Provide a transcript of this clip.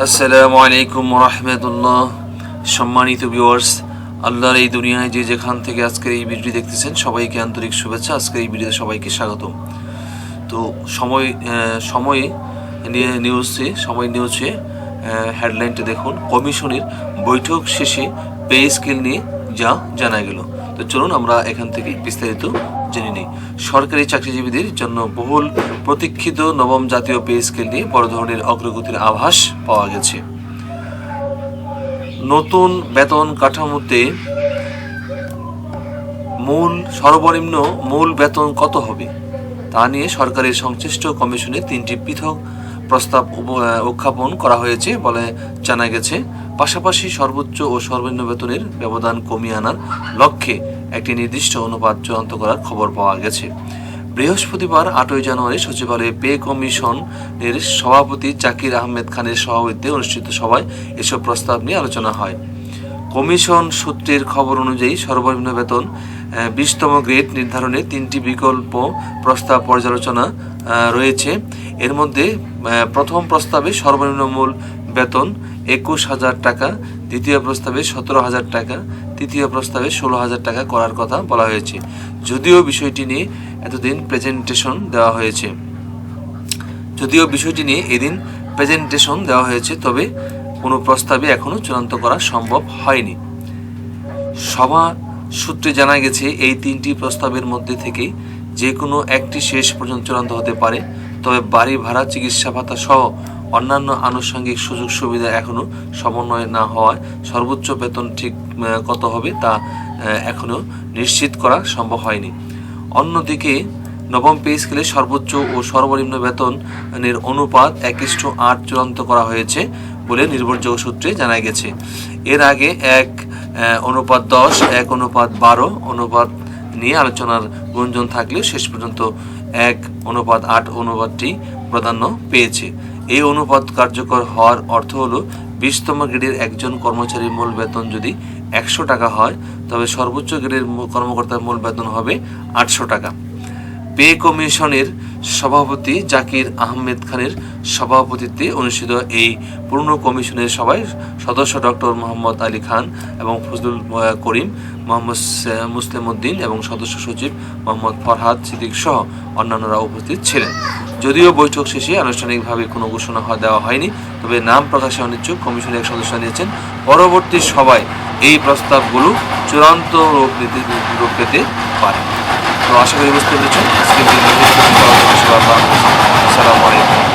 আসসালামু আলাইকুম রাহমাতুল্লাহ। সম্মানিত ভিউয়ার্স, আল্লাহর এই দুনিয়ায় যে যেখান থেকে আজকের এই ভিডিওটি দেখতেছেন সবাইকে আন্তরিক শুভেচ্ছা। আজকের এই ভিডিওতে সবাইকে স্বাগতম। তো সময় নিউজে হেডলাইনটা দেখুন, কমিশনের বৈঠক শেষে পে স্কেল নিয়ে যা জানা গেল। তো চলুন আমরা এখান থেকে বিস্তারিত জেনে নিই। সরকারি চাকরিজীবীদের জন্য বহুল প্রতীক্ষিত নবম জাতীয় পে স্কেল নিয়ে বড় ধরনের অগ্রগতির আভাস পাওয়া গেছে। নতুন বেতন কাঠামোতে সর্বনিম্ন মূল বেতন কত হবে তা নিয়ে সরকারের সংশ্লিষ্ট কমিশনে 3টি পৃথক প্রস্তাব উত্থাপন করা হয়েছে বলে জানা গেছে। পাশাপাশি সর্বোচ্চ ও সর্বনিম্ন বেতনের ব্যবধান কমিয়ে আনার লক্ষ্যে একটি নির্দিষ্ট অনুপাত চূড়ান্ত করার খবর পাওয়া গেছে। বৃহস্পতিবার 8 জানুয়ারি সচিবালয়ে পে কমিশনের সভাপতি জাকির আহমেদ খানের সভাপতিত্বে অনুষ্ঠিত সভায় এসব প্রস্তাব নিয়ে আলোচনা হয়। কমিশন সূত্রের খবর অনুযায়ী সর্বনিম্ন বেতন 20তম গ্রেড নির্ধারণে 3টি বিকল্প প্রস্তাব পর্যালোচনা রয়েছে। এর মধ্যে প্রথম প্রস্তাবে সর্বনিম্ন মূল বেতন 21,000 টাকা, দ্বিতীয় প্রস্তাবে 17,000 টাকা, তৃতীয় প্রস্তাবে 16,000 টাকা করার কথা বলা হয়েছে। যদিও বিষয়টি নিয়ে এদিন প্রেজেন্টেশন দেওয়া হয়েছে, তবে কোনো প্রস্তাবে এখনো চূড়ান্ত করা সম্ভব হয়নি। সভা সূত্রে জানা গেছে, এই 3টি প্রস্তাবের মধ্যে থেকে যে কোনো একটি শেষ পর্যন্ত চূড়ান্ত হতে পারে। তবে বাড়ি ভাড়া, চিকিৎসা ভাতা সহ অন্যান্য আনুষঙ্গিক সুযোগ সুবিধা এখনো সমন্বয় না হওয়ায় সর্বোচ্চ বেতন ঠিক কত হবে তা এখনো নিশ্চিত করা সম্ভব হয়নি। অন্যদিকে নবম পে স্কেলে সর্বোচ্চ ও সর্বনিম্ন বেতনের অনুপাত 1:8 চূড়ান্ত করা হয়েছে বলে নির্ভরযোগ্য সূত্রে জানা গেছে। এর আগে 1:10, 1:12 অনুপাত নিয়ে আলোচনার গুঞ্জন থাকলেও শেষ পর্যন্ত 1:8 অনুপাতটি প্রাধান্য পেয়েছে। এই অনুপাত কার্যকর হওয়ার অর্থ হলো 20তম গ্রেডের একজন কর্মচারীর মূল বেতন যদি 100 টাকা হয়, তবে সর্বোচ্চ গ্রেডের কর্মকর্তার মূল বেতন হবে 800 টাকা। পে কমিশনের সভাপতি জাকির আহমেদ খানের সভাপতিত্বে অনুষ্ঠিত এই পূর্ণ কমিশনের সভায় সদস্য ডক্টর মোহাম্মদ আলী খান এবং ফজলুল করিম, মোহাম্মদ মুসলিম উদ্দিন এবং সদস্য সচিব মোহাম্মদ ফরহাদ সিদ্দিক সহ অন্যান্যরা উপস্থিত ছিলেন। যদিও বৈঠক শেষে আনুষ্ঠানিকভাবে কোনো ঘোষণা দেওয়া হয়নি, তবে নাম প্রকাশে অনিচ্ছুক কমিশনের এক সদস্য নিয়েছেন পরবর্তী সভায় এই প্রস্তাবগুলো চূড়ান্ত রূপ পেতে পারে। তো আশা করি বুঝতে পেরেছেন। আসসালামু আলাইকুম।